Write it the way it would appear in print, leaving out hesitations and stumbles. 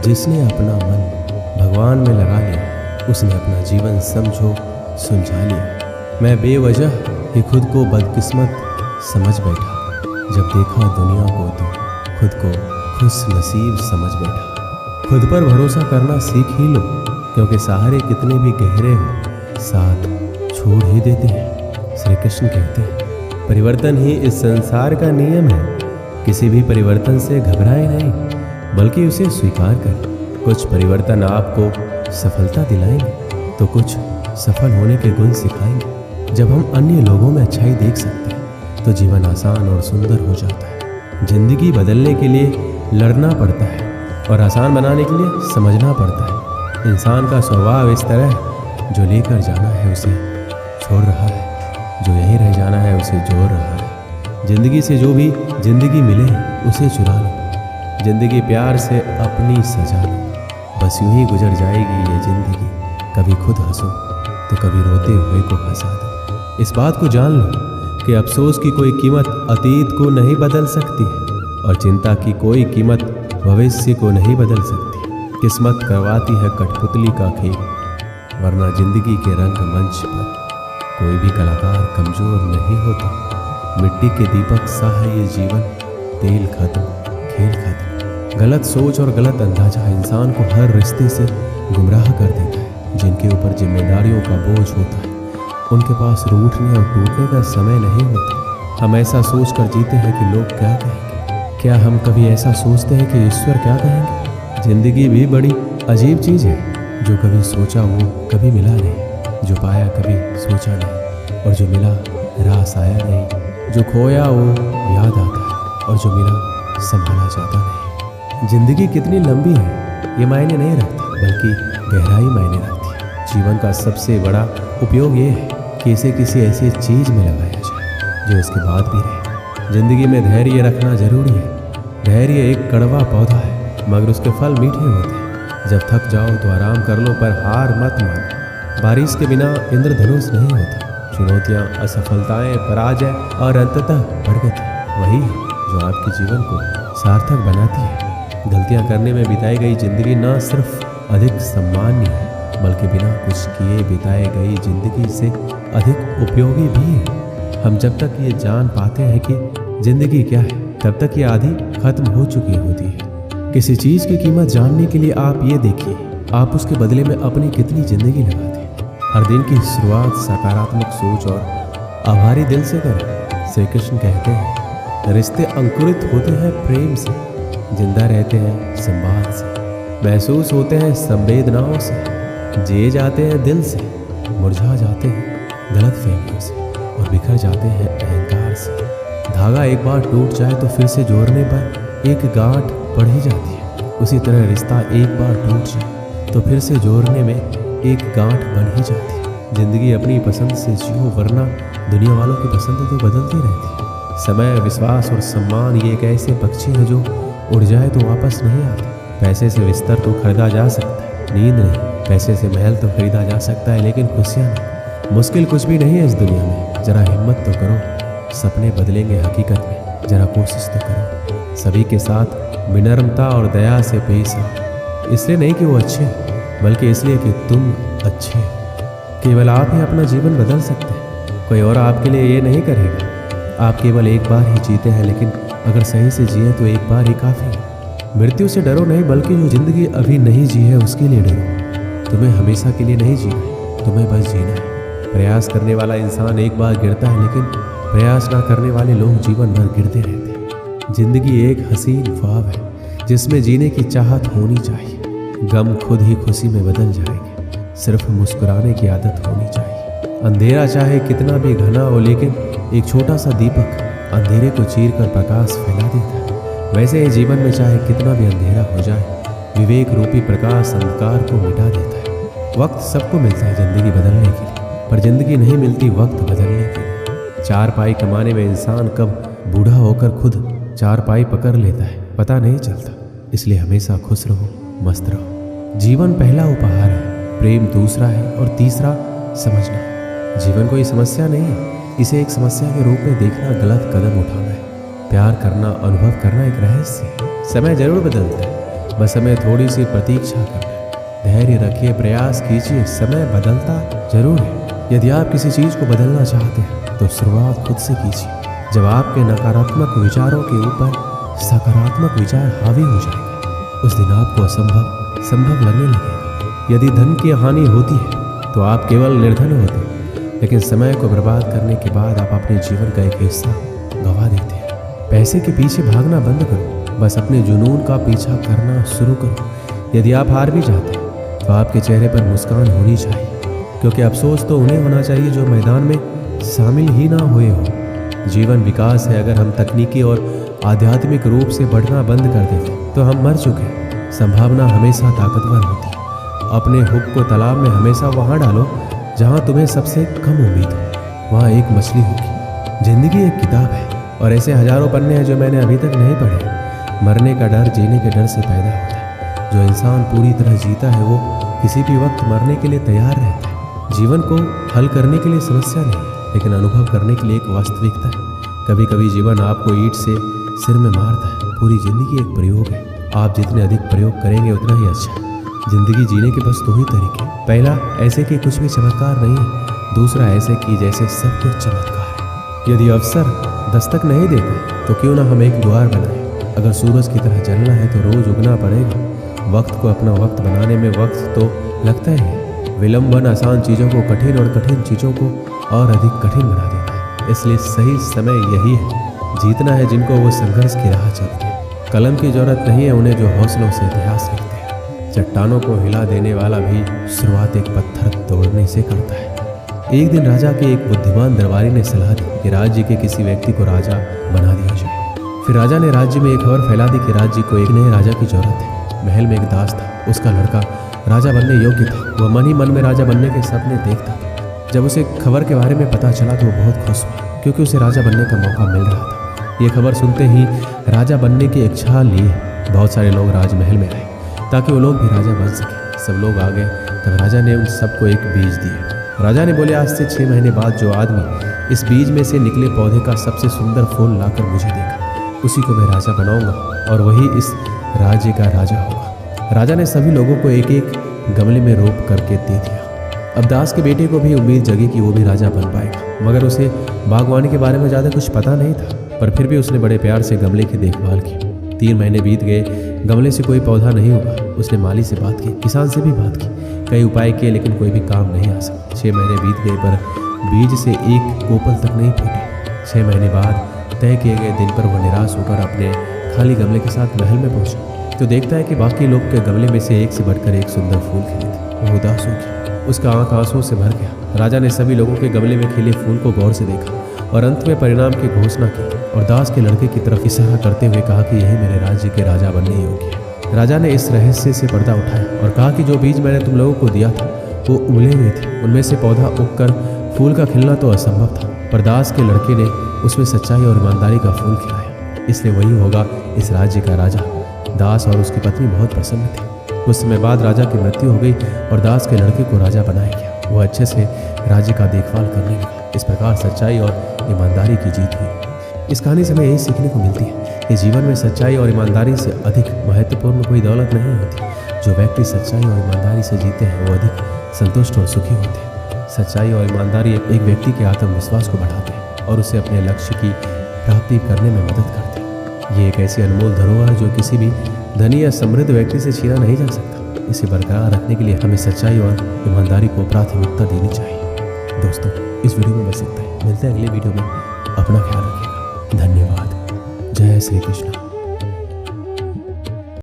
जिसने अपना मन भगवान में लगा लिया उसने अपना जीवन समझो सुलझा लिया। मैं बेवजह ही खुद को बदकिस्मत समझ बैठा, जब देखा दुनिया को तो खुद को खुश नसीब समझ बैठा। खुद पर भरोसा करना सीख ही लो, क्योंकि सहारे कितने भी गहरे हो साथ छोड़ ही देते हैं। श्री कृष्ण कहते हैं परिवर्तन ही इस संसार का नियम है। किसी भी परिवर्तन से घबराए नहीं, बल्कि उसे स्वीकार कर। कुछ परिवर्तन आपको सफलता दिलाएंगे तो कुछ सफल होने के गुण सिखाएंगे। जब हम अन्य लोगों में अच्छाई देख सकते हैं तो जीवन आसान और सुंदर हो जाता है। जिंदगी बदलने के लिए लड़ना पड़ता है और आसान बनाने के लिए समझना पड़ता है। इंसान का स्वभाव इस तरह है, जो लेकर जाना है उसे छोड़ रहा है, जो यहीं रह जाना है उसे जोड़ रहा है। जिंदगी से जो भी जिंदगी मिले उसे चुरा लो। जिंदगी प्यार से अपनी सजा लो। बस यूं ही गुजर जाएगी ये जिंदगी। कभी खुद हंसो तो कभी रोते हुए को हंसा दो। इस बात को जान लो कि अफसोस की कोई कीमत अतीत को नहीं बदल सकती और चिंता की कोई कीमत भविष्य को नहीं बदल सकती। किस्मत करवाती है कठपुतली का खेल, वरना जिंदगी के रंगमंच पर कोई भी कलाकार कमजोर नहीं होता। मिट्टी के दीपक सा है ये जीवन, तेल खत्म खेल खत्म। गलत सोच और गलत अंदाजा इंसान को हर रिश्ते से गुमराह कर देता है। जिनके ऊपर जिम्मेदारियों का बोझ होता है उनके पास रूठने और टूटने का समय नहीं होता। हम ऐसा सोच कर जीते हैं कि लोग क्या कहेंगे। क्या हम कभी ऐसा सोचते हैं कि ईश्वर क्या कहेंगे। जिंदगी भी बड़ी अजीब चीज़ है। जो कभी सोचा वो कभी मिला नहीं, जो पाया कभी सोचा नहीं, और जो मिला रास आया नहीं। जो खोया वो याद आता है और जो मिला संभाला जाता नहीं। जिंदगी कितनी लंबी है ये मायने नहीं रखता, बल्कि गहराई मायने रखती है। जीवन का सबसे बड़ा उपयोग ये है कि इसे किसी ऐसी चीज़ में लगाया जाए जो इसके बाद भी रहे। जिंदगी में धैर्य रखना जरूरी है। धैर्य एक कड़वा पौधा है, मगर उसके फल मीठे होते हैं। जब थक जाओ तो आराम कर लो, पर हार मत मानो। बारिश के बिना इंद्रधनुष नहीं होता। चुनौतियाँ, असफलताएं, पराजय और अंततः प्रगति वही है जो आपके जीवन को सार्थक बनाती है। गलतियाँ करने में बिताई गई जिंदगी न सिर्फ अधिक सम्माननीय है, बल्कि बिना कुछ किए बिताई गई जिंदगी से अधिक उपयोगी भी है। हम जब तक ये जान पाते हैं कि जिंदगी क्या है, तब तक ये आधी खत्म हो चुकी होती है। किसी चीज़ की कीमत जानने के लिए आप ये देखिए, आप उसके बदले में अपनी कितनी जिंदगी लगाते हैं। हर दिन की शुरुआत सकारात्मक सोच और आभारी दिल से करें। श्री कृष्ण कहते हैं रिश्ते अंकुरित होते हैं प्रेम से, जिंदा रहते हैं संवाद से, महसूस होते हैं संवेदनाओं से, जिए जाते हैं दिल से, मुरझा जाते हैं गलतफहमियों से और बिखर जाते हैं अहंकार से। धागा एक बार टूट जाए तो फिर से जोड़ने पर एक गांठ बढ़ ही जाती है। उसी तरह रिश्ता एक बार टूट जाए तो फिर से जोड़ने में एक गांठ बन ही जाती है। जिंदगी अपनी पसंद से जियो, वरना दुनिया वालों की पसंद तो बदलती रहती है। समय, विश्वास और सम्मान ये एक ऐसे पक्षी है जो उड़ जाए तो वापस नहीं आते। पैसे से बिस्तर तो खरीदा जा सकता है, नींद नहीं। पैसे से महल तो खरीदा जा सकता है, लेकिन खुशियाँ नहीं। मुश्किल कुछ भी नहीं है इस दुनिया में। जरा हिम्मत तो करो, सपने बदलेंगे हकीकत में। जरा कोशिश तो करो। सभी के साथ विनम्रता और दया से पेश आओ। इसलिए नहीं कि वो अच्छे हो, बल्कि इसलिए कि तुम अच्छे हो। केवल आप ही अपना जीवन बदल सकते हैं, कोई और आपके लिए ये नहीं करेगा। आप केवल एक बार ही जीते हैं, लेकिन अगर सही से जिए तो एक बार ही काफ़ी है। मृत्यु से डरो नहीं, बल्कि जो जिंदगी अभी नहीं जी है उसके लिए डरो। तुम्हें हमेशा के लिए नहीं जीना है, तुम्हें बस जीना है। प्रयास करने वाला इंसान एक बार गिरता है, लेकिन प्रयास ना करने वाले लोग जीवन भर गिरते रहते हैं। जिंदगी एक हसीन ख्वाब है जिसमें जीने की चाहत होनी चाहिए। गम खुद ही खुशी में बदल जाएंगे, सिर्फ मुस्कुराने की आदत होनी चाहिए। अंधेरा चाहे कितना भी घना हो, लेकिन एक छोटा सा दीपक अंधेरे को चीर कर प्रकाश फैला देता है। वैसे ही जीवन में चाहे कितना भी अंधेरा हो जाए, विवेक रूपी प्रकाश अंधकार को मिटा देता है। वक्त सबको मिलता है जिंदगी बदलने के लिए, पर जिंदगी नहीं मिलती वक्त बदलने के लिए। चारपाई कमाने में इंसान कब बूढ़ा होकर खुद चारपाई पकड़ लेता है पता नहीं चलता। इसलिए हमेशा खुश रहो, मस्त रहो। जीवन पहला उपहार है, प्रेम दूसरा है और तीसरा समझना। जीवन कोई समस्या नहीं है, इसे एक समस्या के रूप में देखना गलत कदम उठाना है। प्यार करना, अनुभव करना एक रहस्य है। समय जरूर बदलता है, बस हमें थोड़ी सी प्रतीक्षा करना है। धैर्य रखिए, प्रयास कीजिए, समय बदलता जरूर है। यदि आप किसी चीज़ को बदलना चाहते हैं तो शुरुआत खुद से कीजिए। जब आपके नकारात्मक विचारों के ऊपर सकारात्मक विचार हावी हो जाएगा, उस दिन आपको असंभव संभव लगने लगेगा। यदि धन की हानि होती है तो आप केवल निर्धन होते हैं, लेकिन समय को बर्बाद करने के बाद आप अपने जीवन का एक हिस्सा गंवा देते हैं। पैसे के पीछे भागना बंद करो, बस अपने जुनून का पीछा करना शुरू करो। यदि आप हार भी जाते हैं तो आपके चेहरे पर मुस्कान होनी चाहिए, क्योंकि अफसोस तो उन्हें होना चाहिए जो मैदान में शामिल ही ना हुए हो। जीवन विकास है। अगर हम तकनीकी और आध्यात्मिक रूप से बढ़ना बंद कर देते तो हम मर चुके हैं। संभावना हमेशा ताकतवर होती है। अपने हुक को तालाब में हमेशा वहाँ डालो जहाँ तुम्हें सबसे कम उम्मीद हो। वहाँ एक मछली होगी। जिंदगी एक किताब है और ऐसे हजारों पन्ने हैं जो मैंने अभी तक नहीं पढ़े। मरने का डर जीने के डर से पैदा होता है। जो इंसान पूरी तरह जीता है वो किसी भी वक्त मरने के लिए तैयार रहता है। जीवन को हल करने के लिए समस्या नहीं, लेकिन अनुभव करने के लिए एक वास्तविकता है। कभी कभी जीवन आपको ईंट से सिर में मारता है। पूरी जिंदगी एक प्रयोग है। आप जितने अधिक प्रयोग करेंगे उतना ही अच्छा है। जिंदगी जीने के बस दो ही तरीके। पहला, ऐसे कि कुछ भी चमत्कार नहीं है। दूसरा, ऐसे कि जैसे सब कुछ चमत्कार है। यदि अवसर दस्तक नहीं देते तो क्यों ना हम एक द्वार बनाएं। अगर सूरज की तरह जलना है तो रोज उगना पड़ेगा। वक्त को अपना वक्त बनाने में वक्त तो लगता ही है। विलंबन आसान चीज़ों को कठिन और कठिन चीज़ों को और अधिक कठिन बना देता है। इसलिए सही समय यही है। जीतना है जिनको वो संघर्ष की राह चलते हैं। कलम की जरूरत नहीं है उन्हें जो हौसलों से इतिहास लिखते हैं। चट्टानों को हिला देने वाला भी शुरुआत एक पत्थर तोड़ने से करता है। एक दिन राजा के एक बुद्धिमान दरबारी ने सलाह दी कि राज्य के किसी व्यक्ति को राजा बना दिया जाए। फिर राजा ने राज्य में एक खबर फैला दी कि राज्य को एक नए राजा की जरूरत है। महल में एक दास था। उसका लड़का राजा बनने योग्य था। वह मन ही मन में राजा बनने के सपने देखता था। जब उसे खबर के बारे में पता चला तो वो बहुत खुश हुआ, क्योंकि उसे राजा बनने का मौका मिल रहा था। ये खबर सुनते ही राजा बनने की इच्छा लिए बहुत सारे लोग राजमहल में आए ताकि वो लोग भी राजा बन सके। सब लोग आ गए तब राजा ने उन सबको एक बीज दिया। राजा ने बोले, आज से 6 महीने बाद जो आदमी इस बीज में से निकले पौधे का सबसे सुंदर फूल लाकर मुझे देगा, उसी को मैं राजा बनाऊंगा और वही इस राज्य का राजा होगा। राजा ने सभी लोगों को एक एक गमले में रोप करके दे दिया। अब दास के बेटे को भी उम्मीद जगी कि वो भी राजा बन पाएगा, मगर उसे बागवानी के बारे में ज़्यादा कुछ पता नहीं था। पर फिर भी उसने बड़े प्यार से गमले की देखभाल की। 3 महीने बीत गए, गमले से कोई पौधा नहीं हुआ। उसने माली से बात की, किसान से भी बात की, कई उपाय किए, लेकिन कोई भी काम नहीं आ सका। 6 महीने बीत गए पर बीज से एक कोपल तक नहीं फूटे। 6 महीने बाद तय किए गए दिन पर वह निराश होकर अपने खाली गमले के साथ महल में पहुंचा तो देखता है कि बाकी लोग के गमले में से एक से बढ़कर एक सुंदर फूल खिले थे। वह उदास हो गया, उसका आंख आंसुओं से भर गया। राजा ने सभी लोगों के गमले में खिले फूल को गौर से देखा और अंत में परिणाम की घोषणा की और दास के लड़के की तरफ इशारा करते हुए कहा कि यही मेरे राज्य के राजा बनने योग्य है। राजा ने इस रहस्य से पर्दा उठाया और कहा कि जो बीज मैंने तुम लोगों को दिया था वो उगले हुए थे। उनमें से पौधा उगकर फूल का खिलना तो असंभव था, पर दास के लड़के ने उसमें सच्चाई और ईमानदारी का फूल खिलाया, इसलिए वही होगा इस राज्य का राजा। दास और उसकी पत्नी बहुत प्रसन्न थे। कुछ समय बाद राजा की मृत्यु हो गई और दास के लड़के को राजा बनाया गया। वह अच्छे से राज्य का देखभाल करने लगा। इस प्रकार सच्चाई और ईमानदारी की जीत हुई। इस कहानी से हमें यही सीखने को मिलती है कि जीवन में सच्चाई और ईमानदारी से अधिक महत्वपूर्ण कोई दौलत नहीं होती। जो व्यक्ति सच्चाई और ईमानदारी से जीते हैं वो अधिक संतुष्ट और सुखी होते हैं। सच्चाई और ईमानदारी एक व्यक्ति के आत्मविश्वास को बढ़ाते हैं और उसे अपने लक्ष्य की प्राप्ति करने में मदद करते हैं। ये एक ऐसी अनमोल धरोहर है जो किसी भी धनी या समृद्ध व्यक्ति से छीना नहीं जा सकता। इसे बरकरार रखने के लिए हमें सच्चाई और ईमानदारी को प्राथमिकता देनी चाहिए। दोस्तों, इस वीडियो में बस इतना ही। मिलते हैं अगले वीडियो में। अपना ख्याल रखिएगा। धन्यवाद। जय श्री कृष्ण।